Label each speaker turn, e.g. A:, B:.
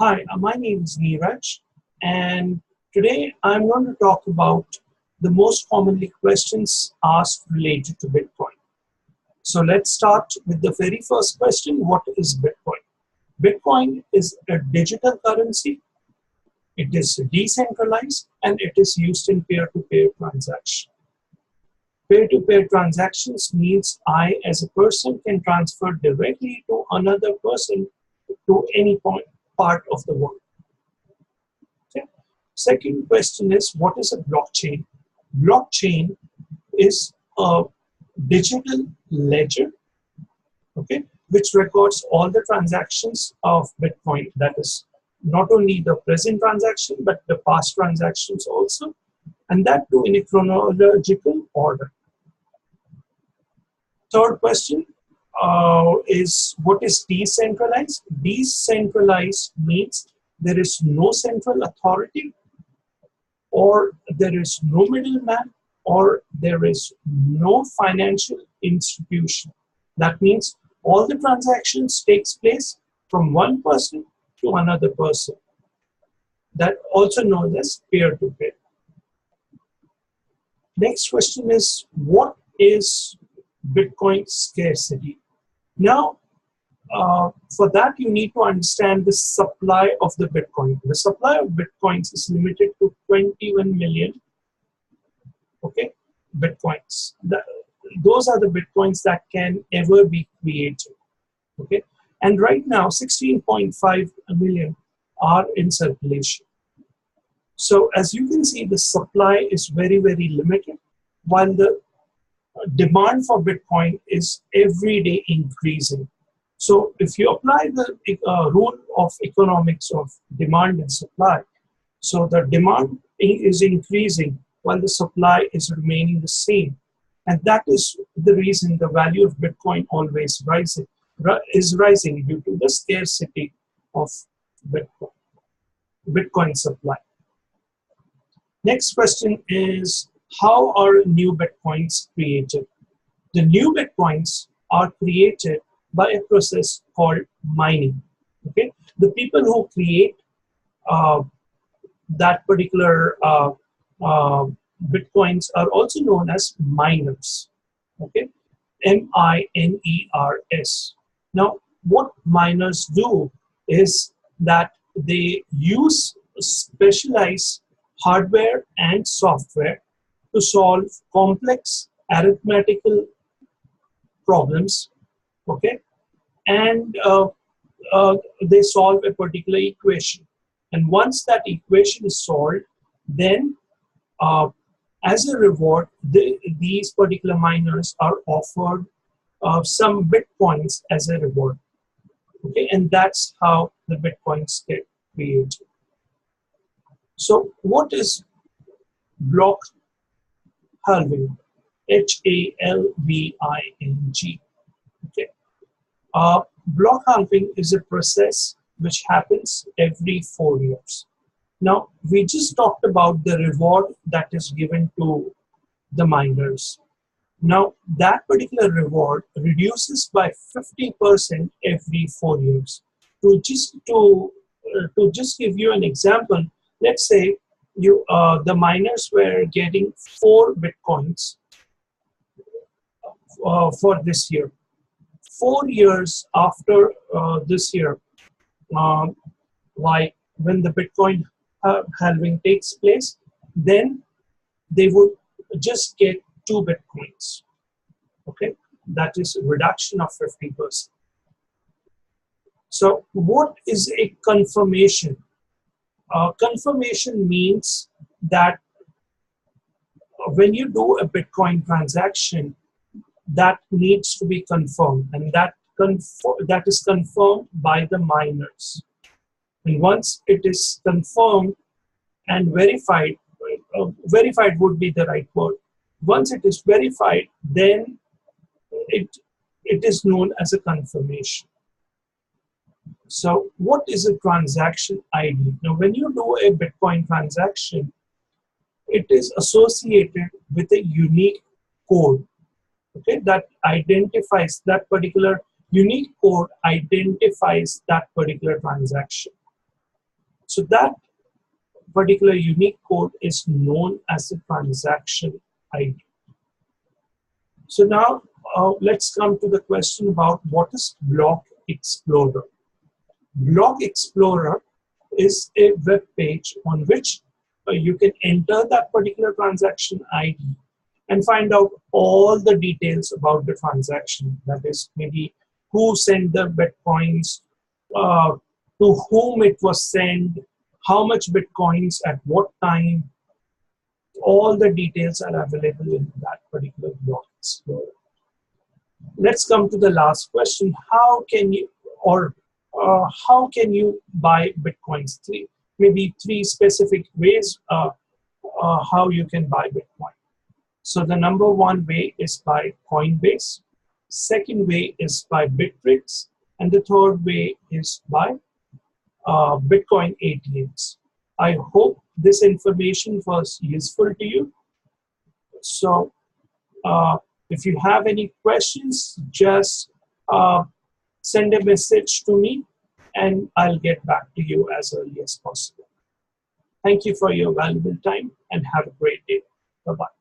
A: Hi, my name is NEERAJ, and today I'm going to talk about the most commonly questions asked related to Bitcoin. So let's start with the very first question. What is Bitcoin? Bitcoin is a digital currency. It is decentralized and it is used in peer-to-peer transactions. Peer-to-peer transactions means I as a person can transfer directly to another person to any part of the world. Okay. Second question is, what is a blockchain? Blockchain is a digital ledger, okay, which records all the transactions of Bitcoin. That is not only the present transaction, but the past transactions also, and that too in a chronological order. Third question is, what is decentralized? Decentralized means there is no central authority, or there is no middleman, or there is no financial institution. That means all the transactions takes place from one person to another person. That also known as peer-to-peer. Next question is, what is Bitcoin scarcity? Now, for that, you need to understand the supply of the Bitcoin. The supply of Bitcoins is limited to 21 million, okay, Bitcoins. Those are the Bitcoins that can ever be created, okay? And right now, 16.5 million are in circulation. So as you can see, the supply is very, very limited, while the demand for Bitcoin is every day increasing. So if you apply the rule of economics of demand and supply, so the demand is increasing while the supply is remaining the same. And that is the reason the value of Bitcoin always is rising due to the scarcity of Bitcoin supply. Next question is, how are new Bitcoins created? The new Bitcoins are created by a process called mining. Okay, the people who create that particular Bitcoins are also known as miners. Okay, M-I-N-E-R-S. Now, what miners do is that they use specialized hardware and software to solve complex arithmetical problems, okay, and they solve a particular equation. And once that equation is solved, then as a reward, these particular miners are offered some Bitcoins as a reward, okay, and that's how the Bitcoins get created. So what is block halving? H-A-L-V-I-N-G. Okay. Block halving is a process which happens every 4 years. Now, we just talked about the reward that is given to the miners. Now, that particular reward reduces by 50% every 4 years. To just give you an example, let's say the miners were getting 4 Bitcoins for this year. 4 years after this year, like when the Bitcoin halving takes place, then they would just get 2 Bitcoins. Okay, that is a reduction of 50%. So what is a confirmation? Confirmation means that when you do a Bitcoin transaction, that needs to be confirmed, and that is confirmed by the miners. And once it is confirmed and verified, verified would be the right word. Once it is verified, then it is known as a confirmation. So what is a transaction ID? Now, when you do a Bitcoin transaction, it is associated with a unique code, okay, that identifies that particular unique code identifies that particular transaction. So that particular unique code is known as the transaction ID. So now let's come to the question about what is Block Explorer. Block Explorer is a web page on which you can enter that particular transaction ID and find out all the details about the transaction. That is, maybe who sent the Bitcoins, to whom it was sent, how much Bitcoins at what time. All the details are available in that particular Block Explorer. Let's come to the last question. How can you, how can you buy Bitcoins? Maybe three specific ways how you can buy Bitcoin. So the number one way is by Coinbase. Second way is by Bittrex. And the third way is by Bitcoin ATMs. I hope this information was useful to you. So if you have any questions, just send a message to me and I'll get back to you as early as possible. Thank you for your valuable time and have a great day. Bye-bye.